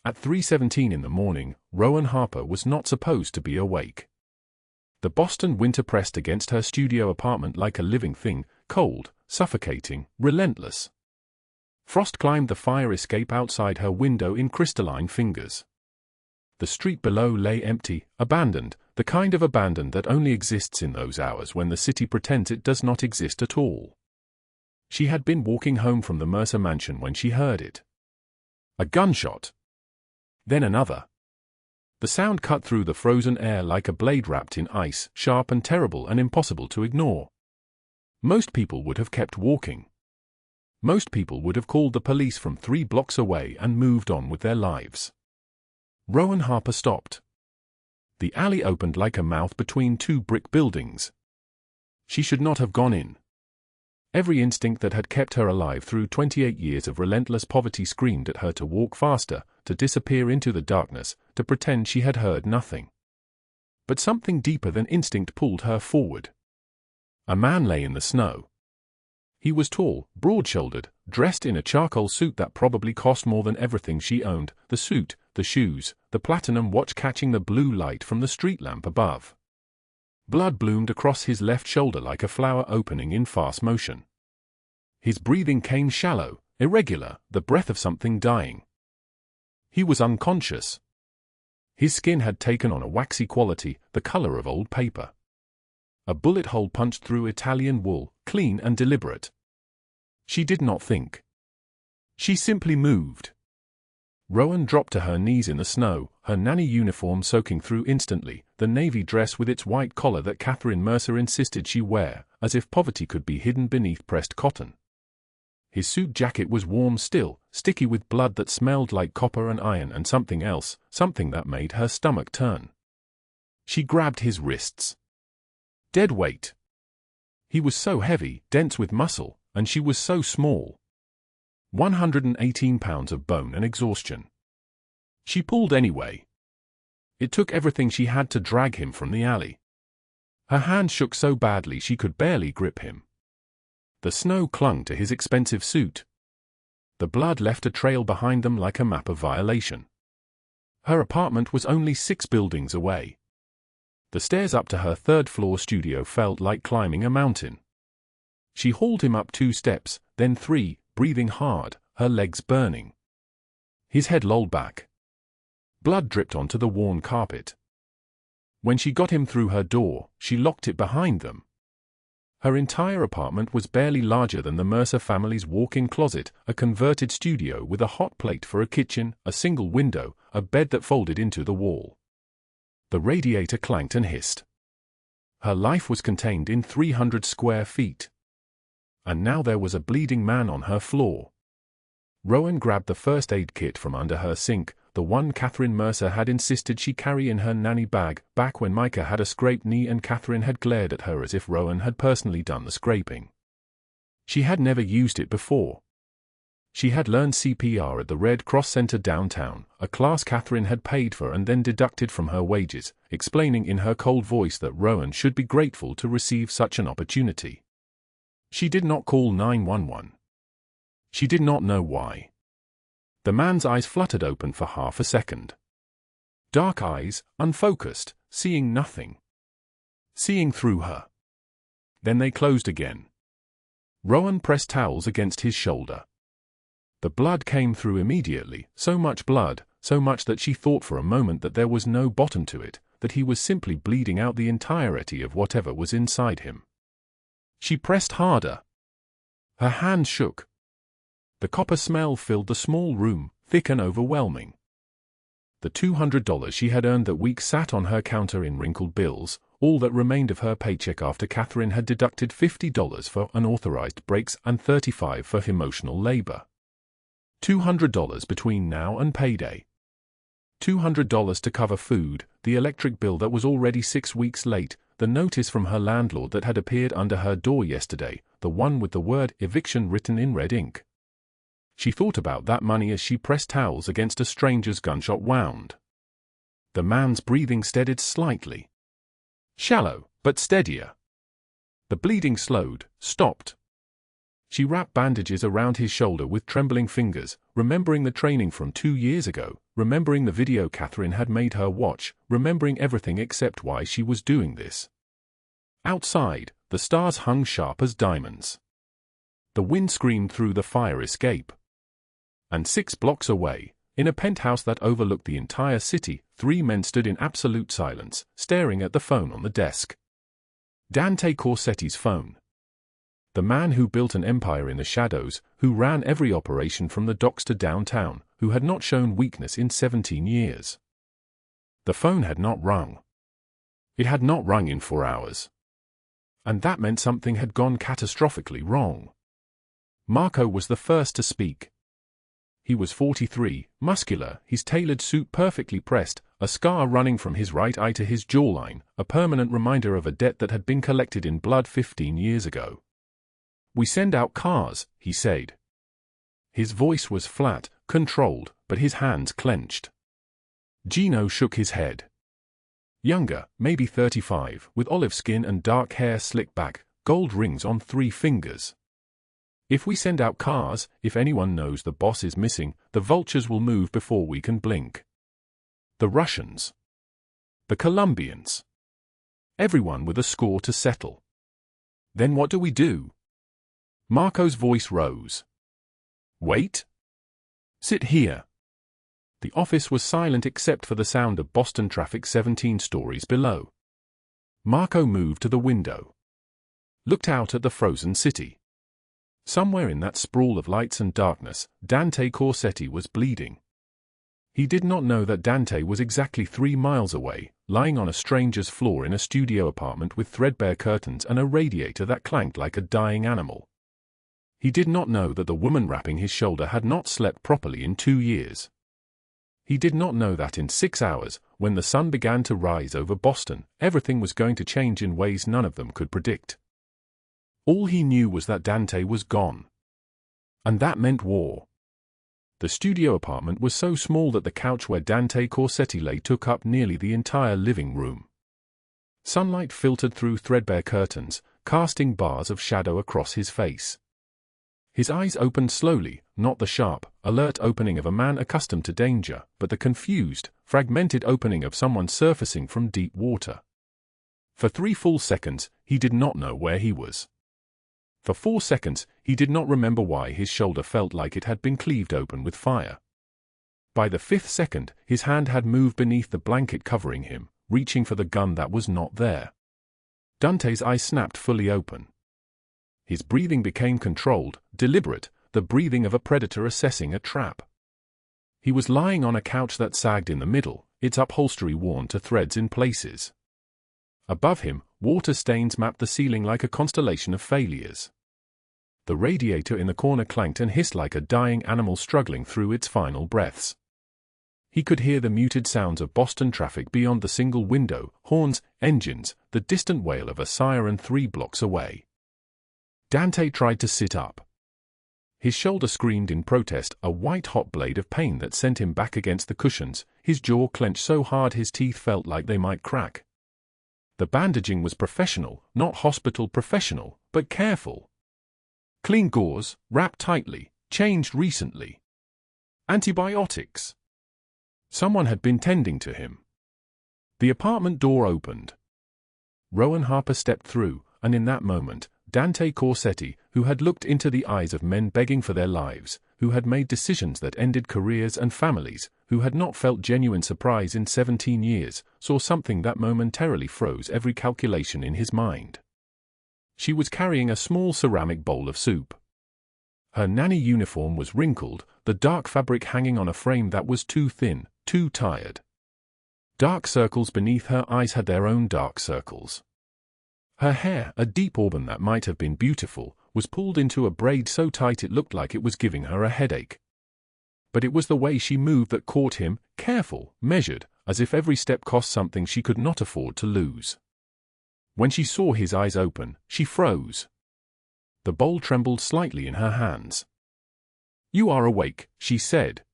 At 3:17 in the morning, Rowan Harper was not supposed to be awake. The Boston winter pressed against her studio apartment like a living thing, cold, suffocating, relentless. Frost climbed the fire escape outside her window in crystalline fingers. The street below lay empty, abandoned, the kind of abandon that only exists in those hours when the city pretends it does not exist at all. She had been walking home from the Mercer mansion when she heard it. A gunshot. Then another. The sound cut through the frozen air like a blade wrapped in ice, sharp and terrible and impossible to ignore. Most people would have kept walking. Most people would have called the police from 3 blocks away and moved on with their lives. Rowan Harper stopped. The alley opened like a mouth between 2 brick buildings. She should not have gone in. Every instinct that had kept her alive through 28 years of relentless poverty screamed at her to walk faster, to disappear into the darkness, to pretend she had heard nothing. But something deeper than instinct pulled her forward. A man lay in the snow. He was tall, broad-shouldered, dressed in a charcoal suit that probably cost more than everything she owned, the suit, the shoes, the platinum watch catching the blue light from the street lamp above. Blood bloomed across his left shoulder like a flower opening in fast motion. His breathing came shallow, irregular, the breath of something dying. He was unconscious. His skin had taken on a waxy quality, the color of old paper. A bullet hole punched through Italian wool, clean and deliberate. She did not think. She simply moved. Rowan dropped to her knees in the snow, her nanny uniform soaking through instantly, the navy dress with its white collar that Catherine Mercer insisted she wear, as if poverty could be hidden beneath pressed cotton. His suit jacket was warm still, sticky with blood that smelled like copper and iron and something else, something that made her stomach turn. She grabbed his wrists. Dead weight. He was so heavy, dense with muscle, and she was so small. 118 pounds of bone and exhaustion. She pulled anyway. It took everything she had to drag him from the alley. Her hand shook so badly she could barely grip him. The snow clung to his expensive suit. The blood left a trail behind them like a map of violation. Her apartment was only 6 buildings away. The stairs up to her 3rd-floor studio felt like climbing a mountain. She hauled him up 2 steps, then 3, breathing hard, her legs burning. His head lolled back. Blood dripped onto the worn carpet. When she got him through her door, she locked it behind them. Her entire apartment was barely larger than the Mercer family's walk-in closet, a converted studio with a hot plate for a kitchen, a single window, a bed that folded into the wall. The radiator clanked and hissed. Her life was contained in 300 square feet. And now there was a bleeding man on her floor. Rowan grabbed the first aid kit from under her sink, the one Catherine Mercer had insisted she carry in her nanny bag, back when Micah had a scraped knee and Catherine had glared at her as if Rowan had personally done the scraping. She had never used it before. She had learned CPR at the Red Cross Center downtown, a class Catherine had paid for and then deducted from her wages, explaining in her cold voice that Rowan should be grateful to receive such an opportunity. She did not call 911. She did not know why. The man's eyes fluttered open for half a second. Dark eyes, unfocused, seeing nothing. Seeing through her. Then they closed again. Rowan pressed towels against his shoulder. The blood came through immediately, so much blood, so much that she thought for a moment that there was no bottom to it, that he was simply bleeding out the entirety of whatever was inside him. She pressed harder. Her hand shook. The copper smell filled the small room, thick and overwhelming. The $200 she had earned that week sat on her counter in wrinkled bills, all that remained of her paycheck after Catherine had deducted $50 for unauthorized breaks and $35 for emotional labor. $200 between now and payday. $200 to cover food, the electric bill that was already 6 weeks late, the notice from her landlord that had appeared under her door yesterday, the one with the word eviction written in red ink. She thought about that money as she pressed towels against a stranger's gunshot wound. The man's breathing steadied slightly. Shallow, but steadier. The bleeding slowed, stopped. She wrapped bandages around his shoulder with trembling fingers, remembering the training from 2 years ago, remembering the video Catherine had made her watch, remembering everything except why she was doing this. Outside, the stars hung sharp as diamonds. The wind screamed through the fire escape. And 6 blocks away, in a penthouse that overlooked the entire city, 3 men stood in absolute silence, staring at the phone on the desk. Dante Corsetti's phone. The man who built an empire in the shadows, who ran every operation from the docks to downtown, who had not shown weakness in 17 years. The phone had not rung. It had not rung in 4 hours. And that meant something had gone catastrophically wrong. Marco was the first to speak. He was 43, muscular, his tailored suit perfectly pressed, a scar running from his right eye to his jawline, a permanent reminder of a debt that had been collected in blood 15 years ago. "We send out cars," he said. His voice was flat, controlled, but his hands clenched. Gino shook his head. Younger, maybe 35, with olive skin and dark hair slicked back, gold rings on 3 fingers. "If we send out cars, if anyone knows the boss is missing, the vultures will move before we can blink. The Russians. The Colombians. Everyone with a score to settle. Then what do we do?" Marco's voice rose. "Wait. Sit here." The office was silent except for the sound of Boston traffic 17 stories below. Marco moved to the window. Looked out at the frozen city. Somewhere in that sprawl of lights and darkness, Dante Corsetti was bleeding. He did not know that Dante was exactly 3 miles away, lying on a stranger's floor in a studio apartment with threadbare curtains and a radiator that clanked like a dying animal. He did not know that the woman wrapping his shoulder had not slept properly in 2 years. He did not know that in 6 hours, when the sun began to rise over Boston, everything was going to change in ways none of them could predict. All he knew was that Dante was gone. And that meant war. The studio apartment was so small that the couch where Dante Corsetti lay took up nearly the entire living room. Sunlight filtered through threadbare curtains, casting bars of shadow across his face. His eyes opened slowly, not the sharp, alert opening of a man accustomed to danger, but the confused, fragmented opening of someone surfacing from deep water. For 3 full seconds, he did not know where he was. For 4 seconds, he did not remember why his shoulder felt like it had been cleaved open with fire. By the 5th second, his hand had moved beneath the blanket covering him, reaching for the gun that was not there. Dante's eyes snapped fully open. His breathing became controlled, deliberate, the breathing of a predator assessing a trap. He was lying on a couch that sagged in the middle, its upholstery worn to threads in places. Above him, water stains mapped the ceiling like a constellation of failures. The radiator in the corner clanked and hissed like a dying animal struggling through its final breaths. He could hear the muted sounds of Boston traffic beyond the single window, horns, engines, the distant wail of a siren 3 blocks away. Dante tried to sit up. His shoulder screamed in protest, a white-hot blade of pain that sent him back against the cushions, his jaw clenched so hard his teeth felt like they might crack. The bandaging was professional, not hospital professional, but careful. Clean gauze, wrapped tightly, changed recently. Antibiotics. Someone had been tending to him. The apartment door opened. Rowan Harper stepped through, and in that moment, Dante Corsetti, who had looked into the eyes of men begging for their lives, who had made decisions that ended careers and families, who had not felt genuine surprise in 17 years, saw something that momentarily froze every calculation in his mind. She was carrying a small ceramic bowl of soup. Her nanny uniform was wrinkled, the dark fabric hanging on a frame that was too thin, too tired. Dark circles beneath her eyes had their own dark circles. Her hair, a deep auburn that might have been beautiful, was pulled into a braid so tight it looked like it was giving her a headache. But it was the way she moved that caught him, careful, measured, as if every step cost something she could not afford to lose. When she saw his eyes open, she froze. The bowl trembled slightly in her hands. "You are awake," she said.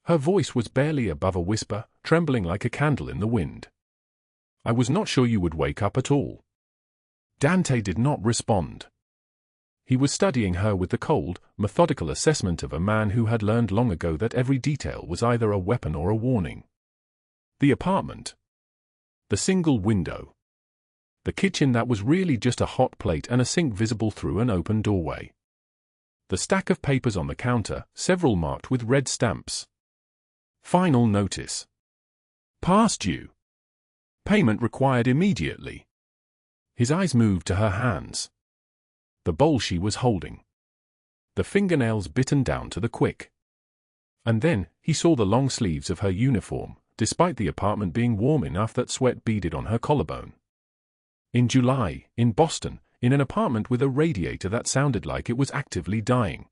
Her voice was barely above a whisper, trembling like a candle in the wind. "I was not sure you would wake up at all." Dante did not respond. He was studying her with the cold, methodical assessment of a man who had learned long ago that every detail was either a weapon or a warning. The apartment. The single window. The kitchen that was really just a hot plate and a sink visible through an open doorway. The stack of papers on the counter, several marked with red stamps. Final notice. Past due. Payment required immediately. His eyes moved to her hands. The bowl she was holding. The fingernails bitten down to the quick. And then, he saw the long sleeves of her uniform, despite the apartment being warm enough that sweat beaded on her collarbone. In July, in Boston, in an apartment with a radiator that sounded like it was actively dying.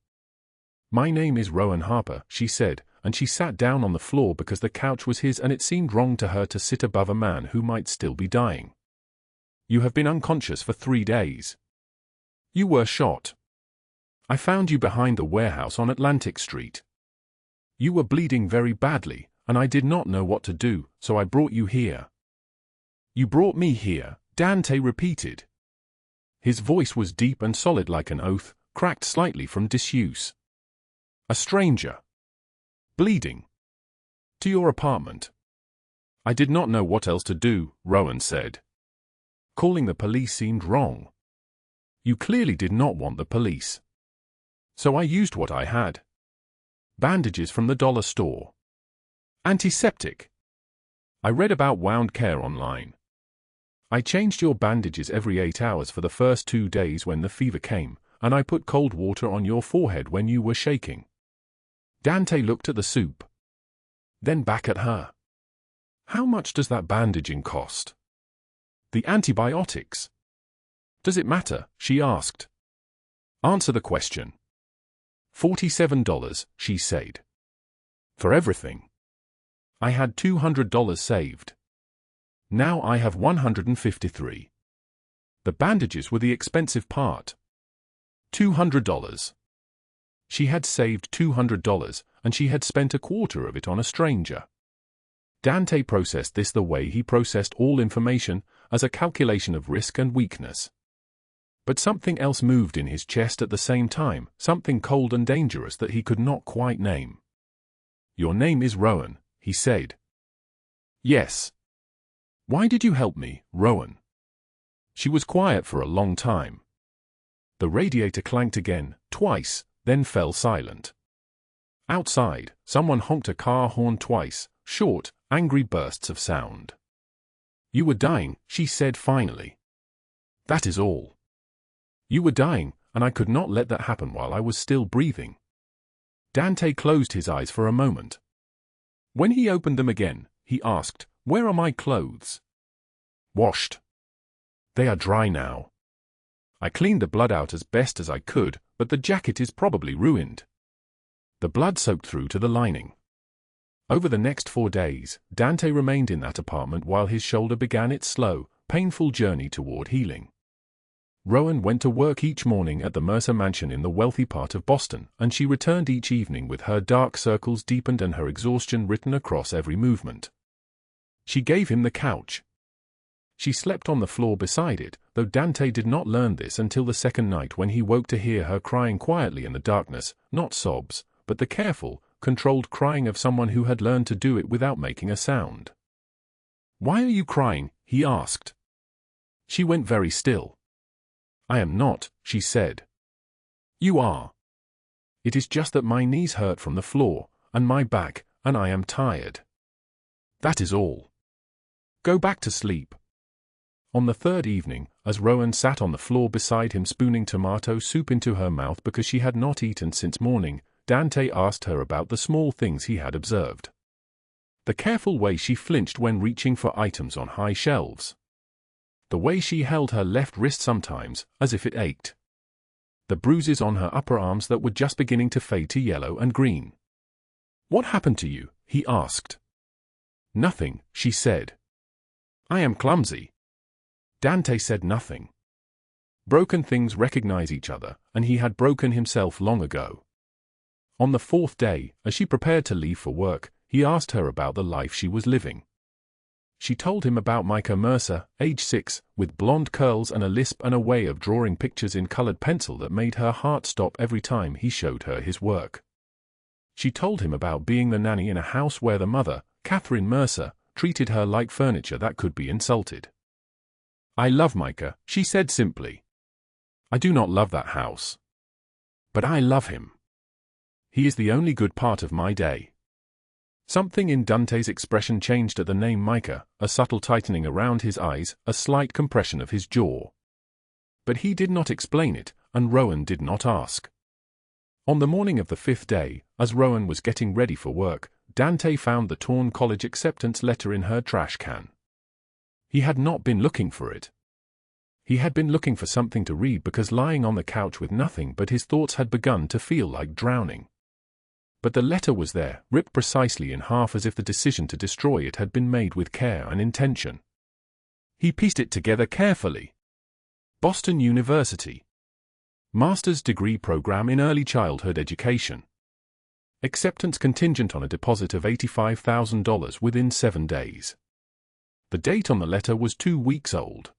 "My name is Rowan Harper," she said, and she sat down on the floor because the couch was his and it seemed wrong to her to sit above a man who might still be dying. "You have been unconscious for 3 days. You were shot. I found you behind the warehouse on Atlantic Street. You were bleeding very badly, and I did not know what to do, so I brought you here." "You brought me here," Dante repeated. His voice was deep and solid like an oath, cracked slightly from disuse. "A stranger. Bleeding. To your apartment." "I did not know what else to do," Rowan said. "Calling the police seemed wrong. You clearly did not want the police. So I used what I had. Bandages from the dollar store. Antiseptic. I read about wound care online. I changed your bandages every 8 hours for the first 2 days when the fever came, and I put cold water on your forehead when you were shaking." Dante looked at the soup. Then back at her. "How much does that bandaging cost?" "The antibiotics." "Does it matter?" she asked. "Answer the question." $47, she said. "For everything." "I had $200 saved. Now I have $153. The bandages were the expensive part." $200. She had saved $200, and she had spent a quarter of it on a stranger. Dante processed this the way he processed all information, as a calculation of risk and weakness. But something else moved in his chest at the same time, something cold and dangerous that he could not quite name. "Your name is Rowan," he said. "Yes." "Why did you help me, Rowan?" She was quiet for a long time. The radiator clanked again, twice, then fell silent. Outside, someone honked a car horn twice, short, angry bursts of sound. "You were dying," she said finally. "That is all. You were dying, and I could not let that happen while I was still breathing." Dante closed his eyes for a moment. When he opened them again, he asked, "Where are my clothes?" "Washed. They are dry now. I cleaned the blood out as best as I could, but the jacket is probably ruined." The blood soaked through to the lining. Over the next 4 days, Dante remained in that apartment while his shoulder began its slow, painful journey toward healing. Rowan went to work each morning at the Mercer mansion in the wealthy part of Boston, and she returned each evening with her dark circles deepened and her exhaustion written across every movement. She gave him the couch. She slept on the floor beside it, though Dante did not learn this until the second night when he woke to hear her crying quietly in the darkness, not sobs, but the careful, controlled crying of someone who had learned to do it without making a sound. "Why are you crying?" he asked. She went very still. "I am not," she said. "You are. It is just that my knees hurt from the floor, and my back, and I am tired. That is all. Go back to sleep." On the third evening, as Rowan sat on the floor beside him spooning tomato soup into her mouth because she had not eaten since morning, Dante asked her about the small things he had observed. The careful way she flinched when reaching for items on high shelves. The way she held her left wrist sometimes, as if it ached. The bruises on her upper arms that were just beginning to fade to yellow and green. "What happened to you?" he asked. "Nothing," she said. "I am clumsy." Dante said nothing. Broken things recognize each other, and he had broken himself long ago. On the 4th day, as she prepared to leave for work, he asked her about the life she was living. She told him about Micah Mercer, age 6, with blonde curls and a lisp and a way of drawing pictures in colored pencil that made her heart stop every time he showed her his work. She told him about being the nanny in a house where the mother, Catherine Mercer, treated her like furniture that could be insulted. "I love Micah," she said simply. "I do not love that house. But I love him. He is the only good part of my day." Something in Dante's expression changed at the name Micah, a subtle tightening around his eyes, a slight compression of his jaw. But he did not explain it, and Rowan did not ask. On the morning of the 5th day, as Rowan was getting ready for work, Dante found the torn college acceptance letter in her trash can. He had not been looking for it. He had been looking for something to read because lying on the couch with nothing but his thoughts had begun to feel like drowning. But the letter was there, ripped precisely in half as if the decision to destroy it had been made with care and intention. He pieced it together carefully. Boston University. Master's degree program in early childhood education. Acceptance contingent on a deposit of $85,000 within 7 days. The date on the letter was 2 weeks old.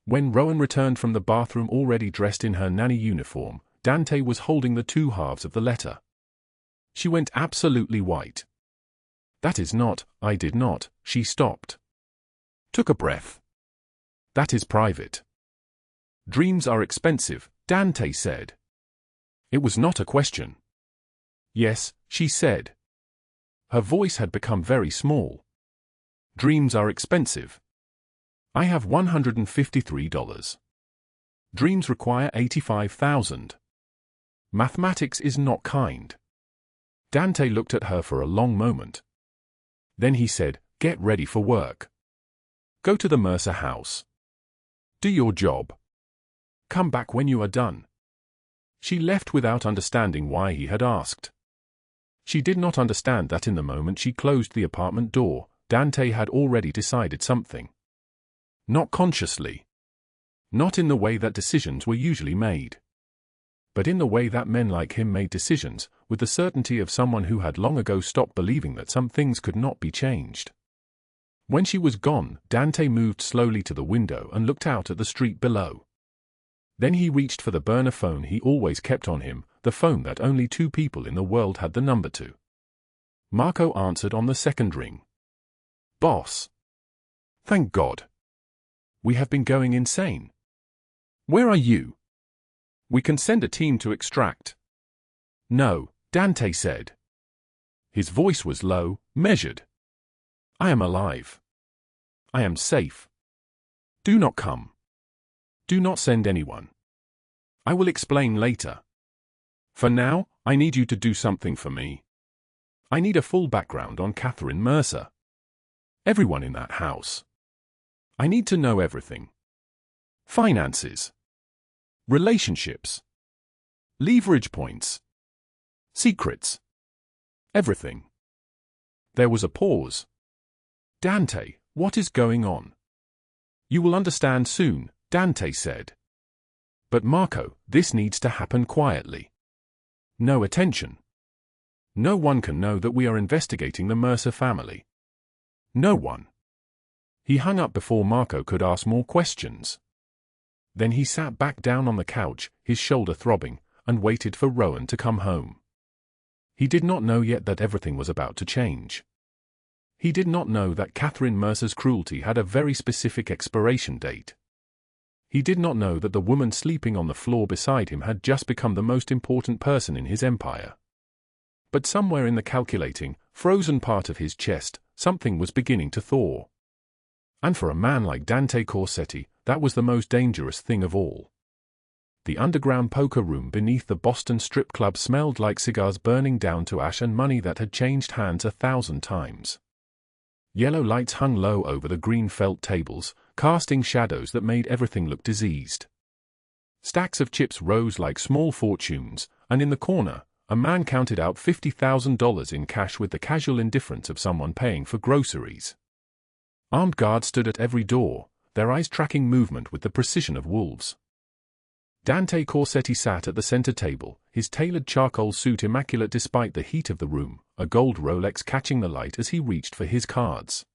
When Rowan returned from the bathroom already dressed in her nanny uniform, Dante was holding the 2 halves of the letter. She went absolutely white. "That is not, I did not," she stopped. Took a breath. "That is private." "Dreams are expensive," Dante said. It was not a question. "Yes," she said. Her voice had become very small. "Dreams are expensive. I have $153. Dreams require $85,000. Mathematics is not kind." Dante looked at her for a long moment. Then he said, "Get ready for work. Go to the Mercer house. Do your job. Come back when you are done." She left without understanding why he had asked. She did not understand that in the moment she closed the apartment door, Dante had already decided something. Not consciously. Not in the way that decisions were usually made. But in the way that men like him made decisions, with the certainty of someone who had long ago stopped believing that some things could not be changed. When she was gone, Dante moved slowly to the window and looked out at the street below. Then he reached for the burner phone he always kept on him, the phone that only 2 people in the world had the number to. Marco answered on the 2nd ring. "Boss. Thank God. We have been going insane. Where are you? We can send a team to extract." "No," Dante said. His voice was low, measured. "I am alive. I am safe. Do not come. Do not send anyone. I will explain later. For now, I need you to do something for me. I need a full background on Catherine Mercer. Everyone in that house. I need to know everything. Finances. Relationships. Leverage points. Secrets. Everything." There was a pause. "Dante, what is going on?" "You will understand soon," Dante said. "But Marco, this needs to happen quietly. No attention. No one can know that we are investigating the Mercer family. No one." He hung up before Marco could ask more questions. Then he sat back down on the couch, his shoulder throbbing, and waited for Rowan to come home. He did not know yet that everything was about to change. He did not know that Catherine Mercer's cruelty had a very specific expiration date. He did not know that the woman sleeping on the floor beside him had just become the most important person in his empire. But somewhere in the calculating, frozen part of his chest, something was beginning to thaw. And for a man like Dante Corsetti, that was the most dangerous thing of all. The underground poker room beneath the Boston strip club smelled like cigars burning down to ash and money that had changed hands 1,000 times. Yellow lights hung low over the green felt tables, casting shadows that made everything look diseased. Stacks of chips rose like small fortunes, and in the corner, a man counted out $50,000 in cash with the casual indifference of someone paying for groceries. Armed guards stood at every door, their eyes tracking movement with the precision of wolves. Dante Corsetti sat at the center table, his tailored charcoal suit immaculate despite the heat of the room, a gold Rolex catching the light as he reached for his cards.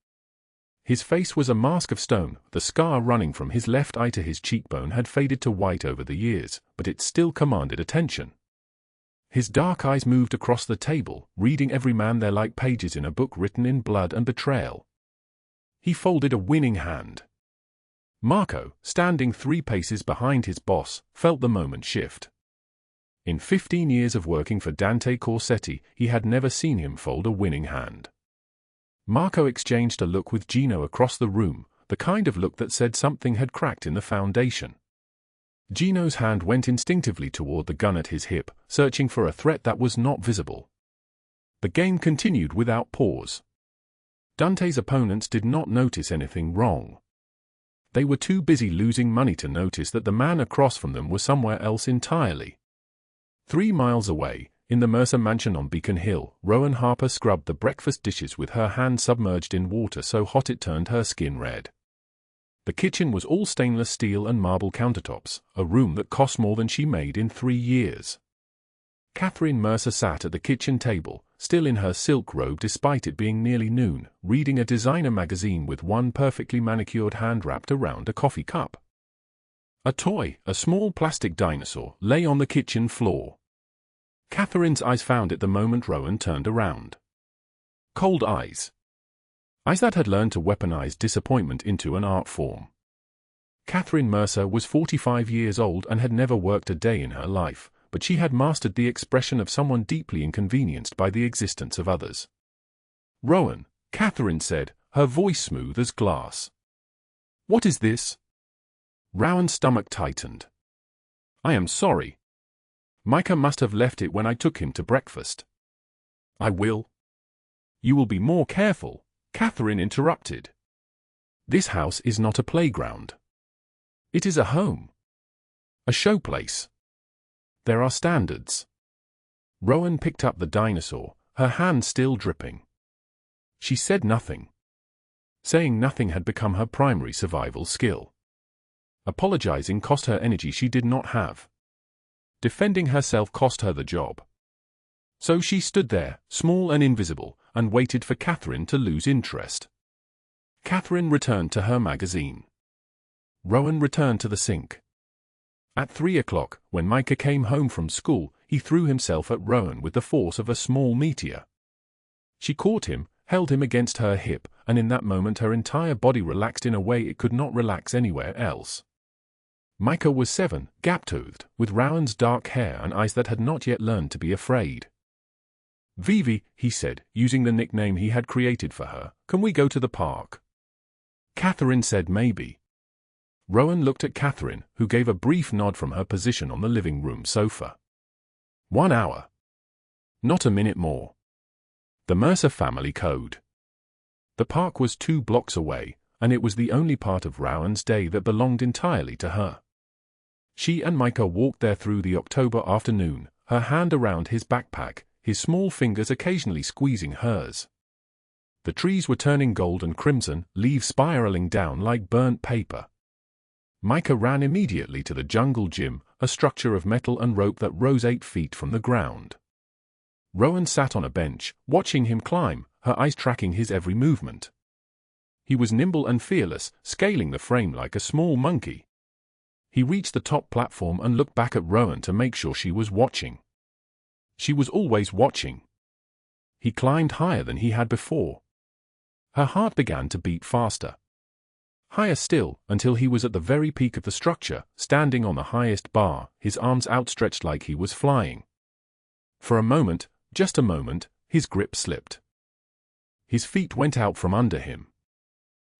His face was a mask of stone. The scar running from his left eye to his cheekbone had faded to white over the years, but it still commanded attention. His dark eyes moved across the table, reading every man there like pages in a book written in blood and betrayal. He folded a winning hand. Marco, standing 3 paces behind his boss, felt the moment shift. In 15 years of working for Dante Corsetti, he had never seen him fold a winning hand. Marco exchanged a look with Gino across the room, the kind of look that said something had cracked in the foundation. Gino's hand went instinctively toward the gun at his hip, searching for a threat that was not visible. The game continued without pause. Dante's opponents did not notice anything wrong. They were too busy losing money to notice that the man across from them was somewhere else entirely. 3 miles away, in the Mercer mansion on Beacon Hill, Rowan Harper scrubbed the breakfast dishes with her hand submerged in water so hot it turned her skin red. The kitchen was all stainless steel and marble countertops, a room that cost more than she made in 3 years. Catherine Mercer sat at the kitchen table, still in her silk robe despite it being nearly noon, reading a designer magazine with one perfectly manicured hand wrapped around a coffee cup. A toy, a small plastic dinosaur, lay on the kitchen floor. Catherine's eyes found it the moment Rowan turned around. Cold eyes. Eyes that had learned to weaponize disappointment into an art form. Catherine Mercer was 45 years old and had never worked a day in her life, but she had mastered the expression of someone deeply inconvenienced by the existence of others. Rowan, Catherine said, her voice smooth as glass. What is this? Rowan's stomach tightened. I am sorry. Micah must have left it when I took him to breakfast. I will. You will be more careful, Catherine interrupted. This house is not a playground. It is a home. A showplace. There are standards. Rowan picked up the dinosaur, her hand still dripping. She said nothing. Saying nothing had become her primary survival skill. Apologizing cost her energy she did not have. Defending herself cost her the job. So she stood there, small and invisible, and waited for Catherine to lose interest. Catherine returned to her magazine. Rowan returned to the sink. At 3 o'clock, when Micah came home from school, he threw himself at Rowan with the force of a small meteor. She caught him, held him against her hip, and in that moment her entire body relaxed in a way it could not relax anywhere else. Micah was 7, gap-toothed, with Rowan's dark hair and eyes that had not yet learned to be afraid. Vivi, he said, using the nickname he had created for her, can we go to the park? Catherine said maybe. Rowan looked at Catherine, who gave a brief nod from her position on the living room sofa. 1 hour. Not a minute more. The Mercer family code. The park was 2 blocks away, and it was the only part of Rowan's day that belonged entirely to her. She and Micah walked there through the October afternoon, her hand around his backpack, his small fingers occasionally squeezing hers. The trees were turning gold and crimson, leaves spiraling down like burnt paper. Micah ran immediately to the jungle gym, a structure of metal and rope that rose 8 feet from the ground. Rowan sat on a bench, watching him climb, her eyes tracking his every movement. He was nimble and fearless, scaling the frame like a small monkey. He reached the top platform and looked back at Rowan to make sure she was watching. She was always watching. He climbed higher than he had before. Her heart began to beat faster. Higher still, until he was at the very peak of the structure, standing on the highest bar, his arms outstretched like he was flying. For a moment, just a moment, his grip slipped. His feet went out from under him.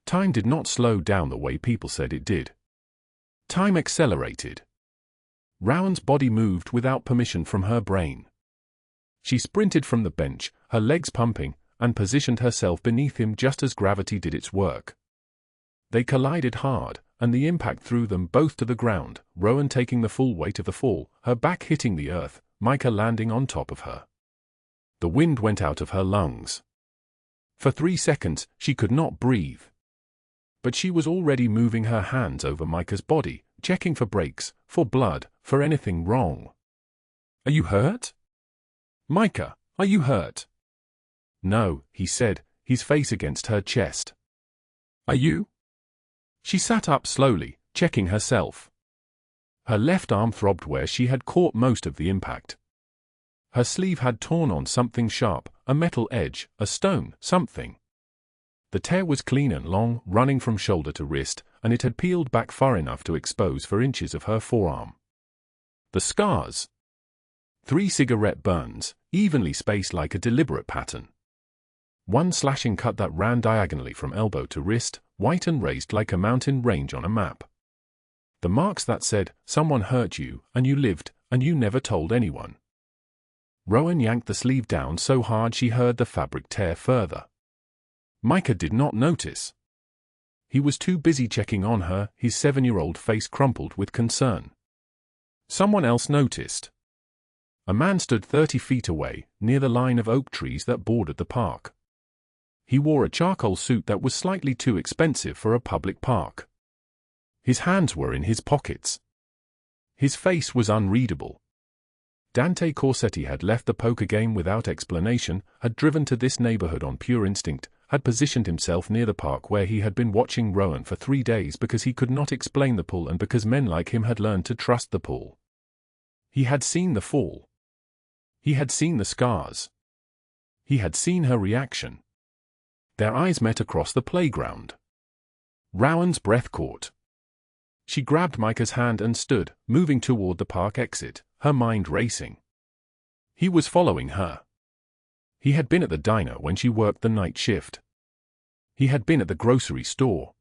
Time did not slow down the way people said it did. Time accelerated. Rowan's body moved without permission from her brain. She sprinted from the bench, her legs pumping, and positioned herself beneath him just as gravity did its work. They collided hard, and the impact threw them both to the ground, Rowan taking the full weight of the fall, her back hitting the earth, Micah landing on top of her. The wind went out of her lungs. For 3 seconds, she could not breathe. But she was already moving her hands over Micah's body, checking for breaks, for blood, for anything wrong. Are you hurt? Micah, are you hurt? No, he said, his face against her chest. Are you? She sat up slowly, checking herself. Her left arm throbbed where she had caught most of the impact. Her sleeve had torn on something sharp, a metal edge, a stone, something. The tear was clean and long, running from shoulder to wrist, and it had peeled back far enough to expose 4 inches of her forearm. The scars. 3 cigarette burns, evenly spaced like a deliberate pattern. One slashing cut that ran diagonally from elbow to wrist, white and raised like a mountain range on a map. The marks that said, "Someone hurt you, and you lived, and you never told anyone." Rowan yanked the sleeve down so hard she heard the fabric tear further. Micah did not notice. He was too busy checking on her, his 7-year-old face crumpled with concern. Someone else noticed. A man stood 30 feet away, near the line of oak trees that bordered the park. He wore a charcoal suit that was slightly too expensive for a public park. His hands were in his pockets. His face was unreadable. Dante Corsetti had left the poker game without explanation, had driven to this neighborhood on pure instinct, had positioned himself near the park where he had been watching Rowan for 3 days because he could not explain the pull and because men like him had learned to trust the pull. He had seen the fall. He had seen the scars. He had seen her reaction. Their eyes met across the playground. Rowan's breath caught. She grabbed Micah's hand and stood, moving toward the park exit, her mind racing. He was following her. He had been at the diner when she worked the night shift. He had been at the grocery store.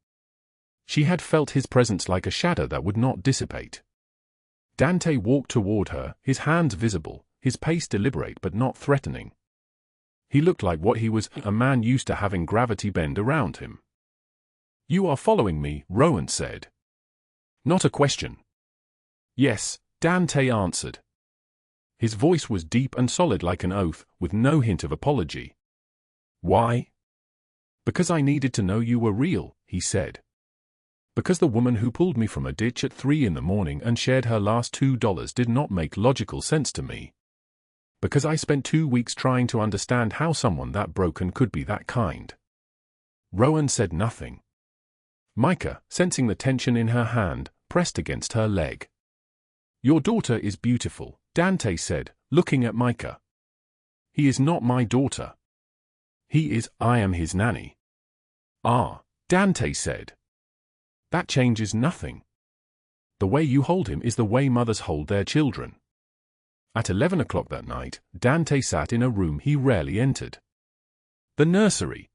She had felt his presence like a shadow that would not dissipate. Dante walked toward her, his hands visible, his pace deliberate but not threatening. He looked like what he was, a man used to having gravity bend around him. "You are following me," Rowan said. Not a question. "Yes," Dante answered. His voice was deep and solid like an oath, with no hint of apology. "Why?" "Because I needed to know you were real," he said. "Because the woman who pulled me from a ditch at 3 in the morning and shared her last $2 did not make logical sense to me. Because I spent 2 weeks trying to understand how someone that broken could be that kind." Rowan said nothing. Micah, sensing the tension in her hand, pressed against her leg. "Your daughter is beautiful," Dante said, looking at Micah. "He is not my daughter. He is, I am his nanny." "Ah," Dante said. "That changes nothing. The way you hold him is the way mothers hold their children." At 11 o'clock that night, Dante sat in a room he rarely entered. The nursery.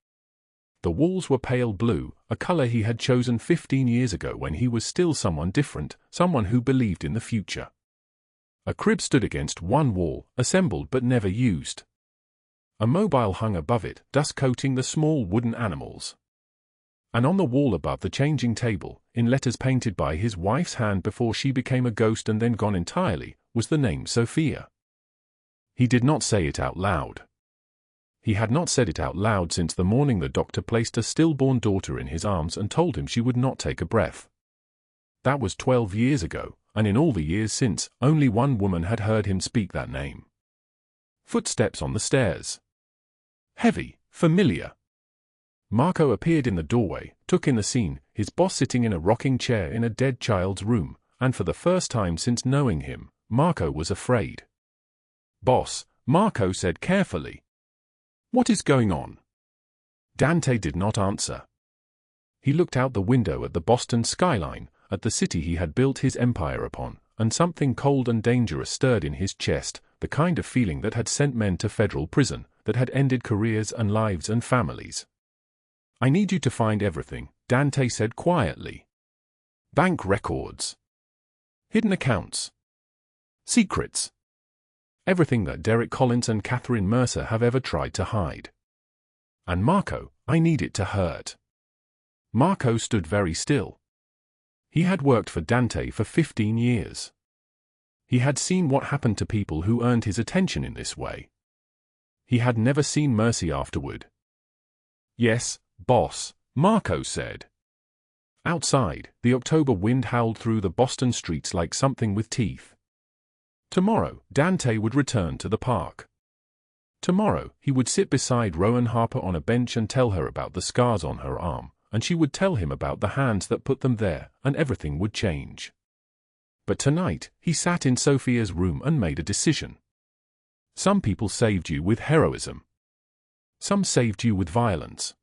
The walls were pale blue, a color he had chosen 15 years ago when he was still someone different, someone who believed in the future. A crib stood against one wall, assembled but never used. A mobile hung above it, dust coating the small wooden animals. And on the wall above the changing table, in letters painted by his wife's hand before she became a ghost and then gone entirely, was the name Sophia. He did not say it out loud. He had not said it out loud since the morning the doctor placed a stillborn daughter in his arms and told him she would not take a breath. That was 12 years ago, and in all the years since, only one woman had heard him speak that name. Footsteps on the stairs. Heavy, familiar. Marco appeared in the doorway, took in the scene, his boss sitting in a rocking chair in a dead child's room, and for the first time since knowing him, Marco was afraid. "Boss," Marco said carefully. "What is going on?" Dante did not answer. He looked out the window at the Boston skyline, at the city he had built his empire upon, and something cold and dangerous stirred in his chest, the kind of feeling that had sent men to federal prison, that had ended careers and lives and families. "I need you to find everything," Dante said quietly. "Bank records. Hidden accounts. Secrets. Everything that Derek Collins and Catherine Mercer have ever tried to hide. And Marco, I need it to hurt." Marco stood very still. He had worked for Dante for 15 years. He had seen what happened to people who earned his attention in this way. He had never seen mercy afterward. "Yes, boss," Marco said. Outside, the October wind howled through the Boston streets like something with teeth. Tomorrow, Dante would return to the park. Tomorrow, he would sit beside Rowan Harper on a bench and tell her about the scars on her arm, and she would tell him about the hands that put them there, and everything would change. But tonight, he sat in Sophia's room and made a decision. Some people saved you with heroism. Some saved you with violence.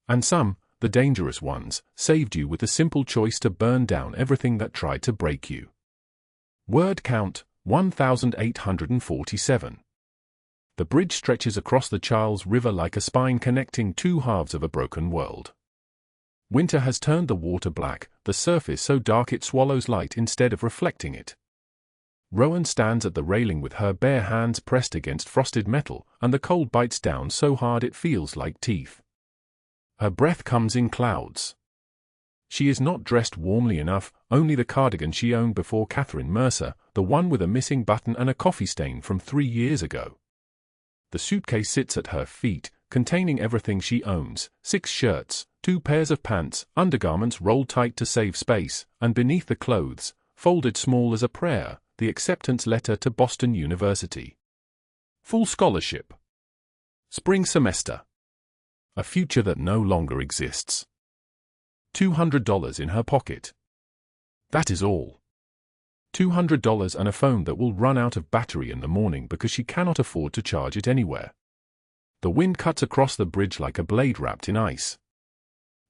And some, the dangerous ones, saved you with the simple choice to burn down everything that tried to break you. Word count, 1847. The bridge stretches across the Charles River like a spine connecting two halves of a broken world. Winter has turned the water black, the surface so dark it swallows light instead of reflecting it. Rowan stands at the railing with her bare hands pressed against frosted metal, and the cold bites down so hard it feels like teeth. Her breath comes in clouds. She is not dressed warmly enough, only the cardigan she owned before Catherine Mercer, the one with a missing button and a coffee stain from 3 years ago. The suitcase sits at her feet, containing everything she owns, 6 shirts, 2 pairs of pants, undergarments rolled tight to save space, and beneath the clothes, folded small as a prayer, the acceptance letter to Boston University. Full scholarship. Spring semester. A future that no longer exists. $200 in her pocket. That is all. $200 and a phone that will run out of battery in the morning because she cannot afford to charge it anywhere. The wind cuts across the bridge like a blade wrapped in ice.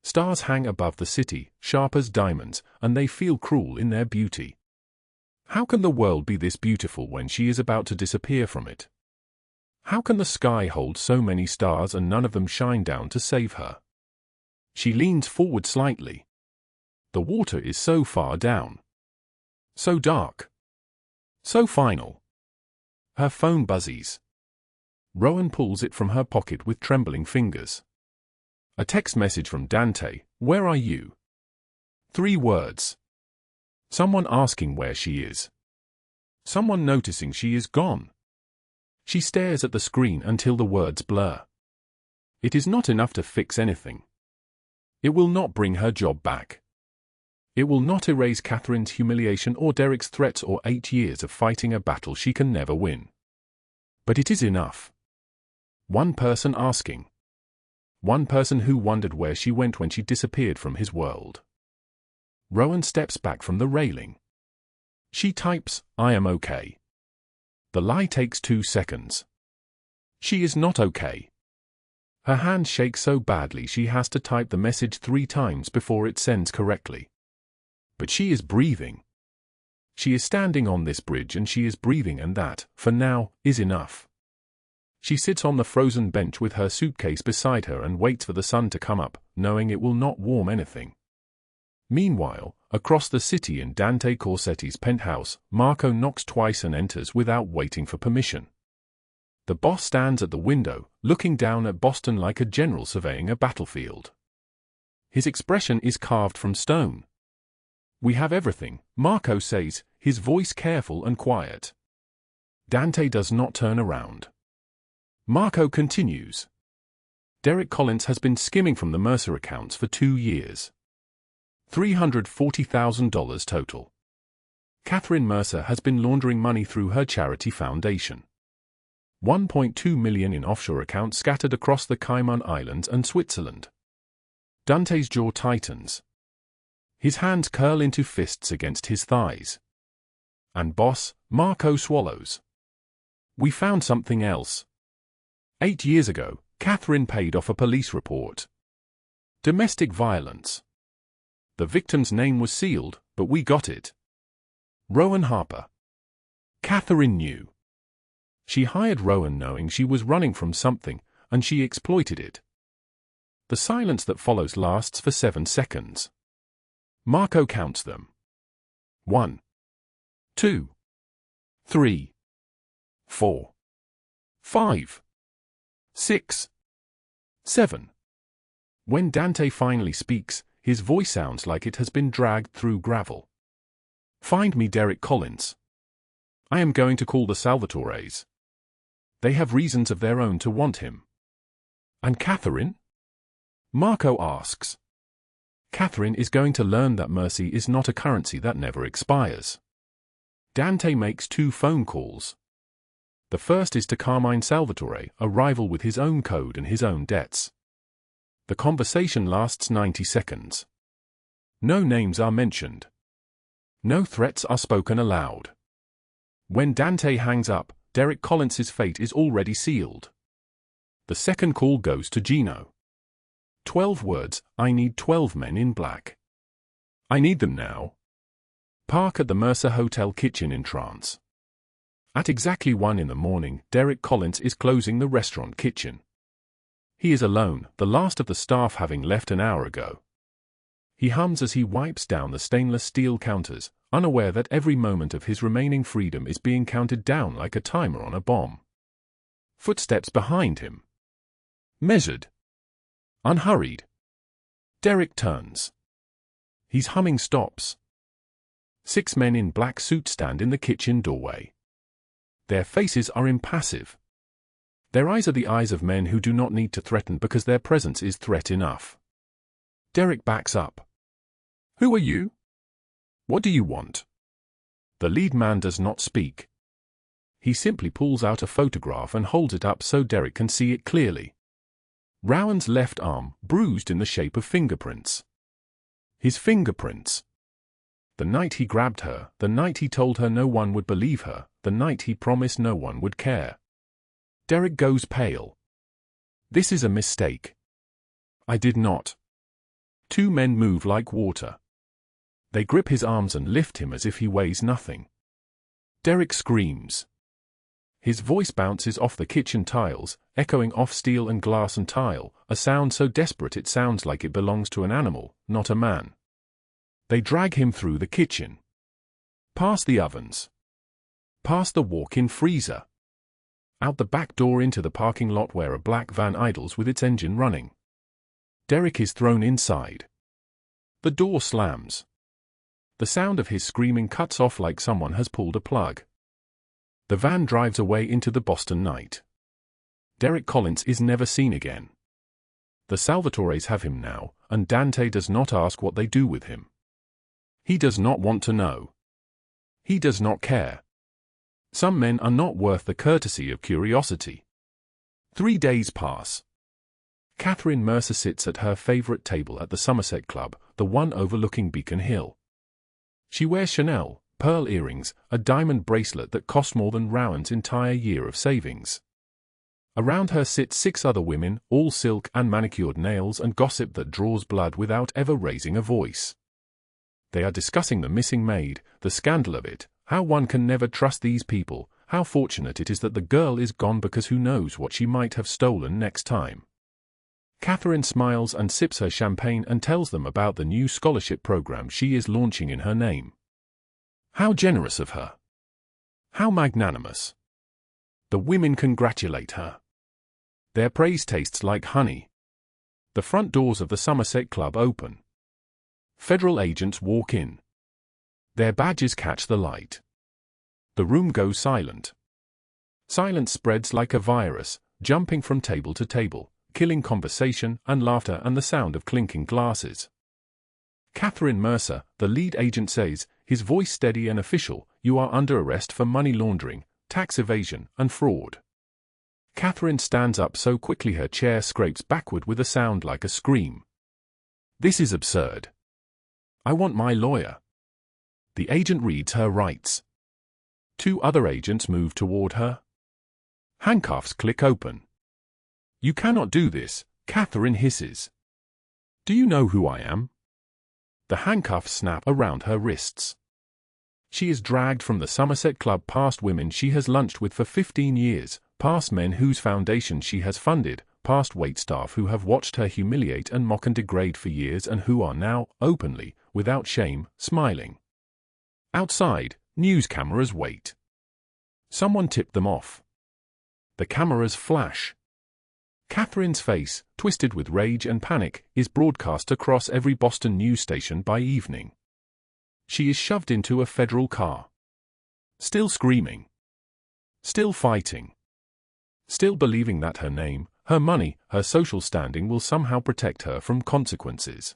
Stars hang above the city, sharp as diamonds, and they feel cruel in their beauty. How can the world be this beautiful when she is about to disappear from it? How can the sky hold so many stars and none of them shine down to save her? She leans forward slightly. The water is so far down. So dark. So final. Her phone buzzes. Rowan pulls it from her pocket with trembling fingers. A text message from Dante, "Where are you?" 3 words. Someone asking where she is. Someone noticing she is gone. She stares at the screen until the words blur. It is not enough to fix anything. It will not bring her job back. It will not erase Catherine's humiliation or Derek's threats or 8 years of fighting a battle she can never win. But it is enough. One person asking. One person who wondered where she went when she disappeared from his world. Rowan steps back from the railing. She types, "I am okay." The lie takes 2 seconds. She is not okay. Her hand shakes so badly she has to type the message 3 times before it sends correctly. But she is breathing. She is standing on this bridge and she is breathing, and that, for now, is enough. She sits on the frozen bench with her suitcase beside her and waits for the sun to come up, knowing it will not warm anything. Meanwhile, across the city in Dante Corsetti's penthouse, Marco knocks twice and enters without waiting for permission. The boss stands at the window, looking down at Boston like a general surveying a battlefield. His expression is carved from stone. "We have everything," Marco says, his voice careful and quiet. Dante does not turn around. Marco continues. "Derek Collins has been skimming from the Mercer accounts for 2 years. $340,000 total. Catherine Mercer has been laundering money through her charity foundation. $1.2 million in offshore accounts scattered across the Cayman Islands and Switzerland." Dante's jaw tightens. His hands curl into fists against his thighs. "And boss," Marco swallows. "We found something else. 8 years ago, Catherine paid off a police report. Domestic violence. The victim's name was sealed, but we got it. Rowan Harper. Catherine knew. She hired Rowan knowing she was running from something, and she exploited it." The silence that follows lasts for 7 seconds. Marco counts them. 1, 2, 3, 4, 5, 6, 7. When Dante finally speaks, his voice sounds like it has been dragged through gravel. "Find me Derek Collins. I am going to call the Salvatores. They have reasons of their own to want him." "And Catherine?" Marco asks. "Catherine is going to learn that mercy is not a currency that never expires." Dante makes 2 phone calls. The first is to Carmine Salvatore, a rival with his own code and his own debts. The conversation lasts 90 seconds. No names are mentioned. No threats are spoken aloud. When Dante hangs up, Derek Collins's fate is already sealed. The second call goes to Gino. 12 words, I need 12 men in black. I need them now. Park at the Mercer Hotel kitchen in trance. At exactly 1 in the morning, Derek Collins is closing the restaurant kitchen. He is alone, the last of the staff having left an hour ago. He hums as he wipes down the stainless steel counters, unaware that every moment of his remaining freedom is being counted down like a timer on a bomb. Footsteps behind him. Measured. Unhurried. Derek turns. His humming stops. 6 men in black suits stand in the kitchen doorway. Their faces are impassive. Their eyes are the eyes of men who do not need to threaten because their presence is threat enough. Derek backs up. Who are you? What do you want? The lead man does not speak. He simply pulls out a photograph and holds it up so Derek can see it clearly. Rowan's left arm, bruised in the shape of fingerprints. His fingerprints. The night he grabbed her, the night he told her no one would believe her, the night he promised no one would care. Derek goes pale. This is a mistake. I did not. 2 men move like water. They grip his arms and lift him as if he weighs nothing. Derek screams. His voice bounces off the kitchen tiles, echoing off steel and glass and tile, a sound so desperate it sounds like it belongs to an animal, not a man. They drag him through the kitchen. Past the ovens. Past the walk-in freezer. Out the back door into the parking lot where a black van idles with its engine running. Derek is thrown inside. The door slams. The sound of his screaming cuts off like someone has pulled a plug. The van drives away into the Boston night. Derek Collins is never seen again. The Salvatores have him now, and Dante does not ask what they do with him. He does not want to know. He does not care. Some men are not worth the courtesy of curiosity. 3 days pass. Catherine Mercer sits at her favorite table at the Somerset Club, the one overlooking Beacon Hill. She wears Chanel, pearl earrings, a diamond bracelet that cost more than Rowan's entire year of savings. Around her sit 6 other women, all silk and manicured nails and gossip that draws blood without ever raising a voice. They are discussing the missing maid, the scandal of it, how one can never trust these people, how fortunate it is that the girl is gone because who knows what she might have stolen next time. Catherine smiles and sips her champagne and tells them about the new scholarship program she is launching in her name. How generous of her. How magnanimous. The women congratulate her. Their praise tastes like honey. The front doors of the Somerset Club open. Federal agents walk in. Their badges catch the light. The room goes silent. Silence spreads like a virus, jumping from table to table, killing conversation and laughter and the sound of clinking glasses. Catherine Mercer, the lead agent, says, his voice steady and official, "You are under arrest for money laundering, tax evasion, and fraud." Catherine stands up so quickly her chair scrapes backward with a sound like a scream. This is absurd. I want my lawyer. The agent reads her rights. 2 other agents move toward her. Handcuffs click open. You cannot do this, Catherine hisses. Do you know who I am? The handcuffs snap around her wrists. She is dragged from the Somerset Club past women she has lunched with for 15 years, past men whose foundation she has funded, past waitstaff who have watched her humiliate and mock and degrade for years and who are now, openly, without shame, smiling. Outside, news cameras wait. Someone tipped them off. The cameras flash. Catherine's face, twisted with rage and panic, is broadcast across every Boston news station by evening. She is shoved into a federal car. Still screaming. Still fighting. Still believing that her name, her money, her social standing will somehow protect her from consequences.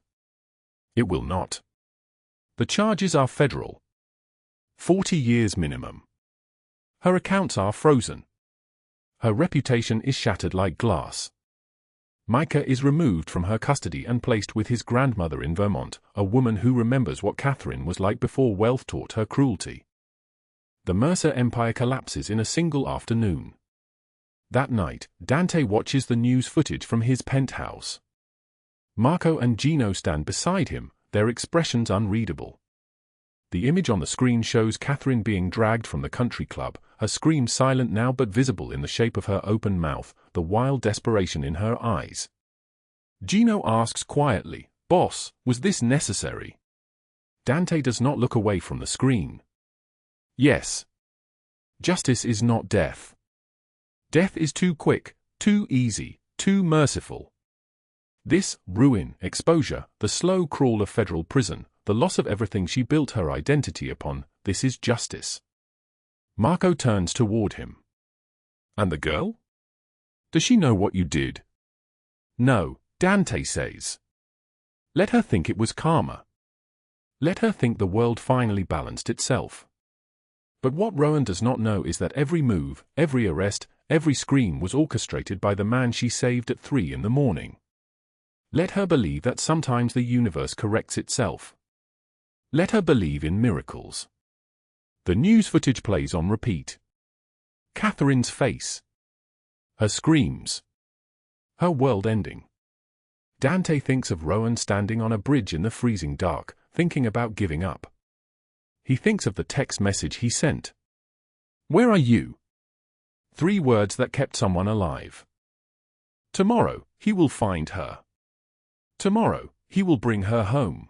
It will not. The charges are federal. 40 years minimum. Her accounts are frozen. Her reputation is shattered like glass. Micah is removed from her custody and placed with his grandmother in Vermont, a woman who remembers what Catherine was like before wealth taught her cruelty. The Mercer Empire collapses in a single afternoon. That night, Dante watches the news footage from his penthouse. Marco and Gino stand beside him, their expressions unreadable. The image on the screen shows Catherine being dragged from the country club, her scream silent now but visible in the shape of her open mouth, the wild desperation in her eyes. Gino asks quietly, "Boss, was this necessary?" Dante does not look away from the screen. Yes. Justice is not death. Death is too quick, too easy, too merciful. This, ruin, exposure, the slow crawl of federal prison, the loss of everything she built her identity upon, this is justice. Marco turns toward him. And the girl? Does she know what you did? No, Dante says. Let her think it was karma. Let her think the world finally balanced itself. But what Rowan does not know is that every move, every arrest, every scream was orchestrated by the man she saved at 3 in the morning. Let her believe that sometimes the universe corrects itself. Let her believe in miracles. The news footage plays on repeat. Catherine's face. Her screams. Her world ending. Dante thinks of Rowan standing on a bridge in the freezing dark, thinking about giving up. He thinks of the text message he sent. "Where are you?" 3 words that kept someone alive. Tomorrow, he will find her. Tomorrow, he will bring her home.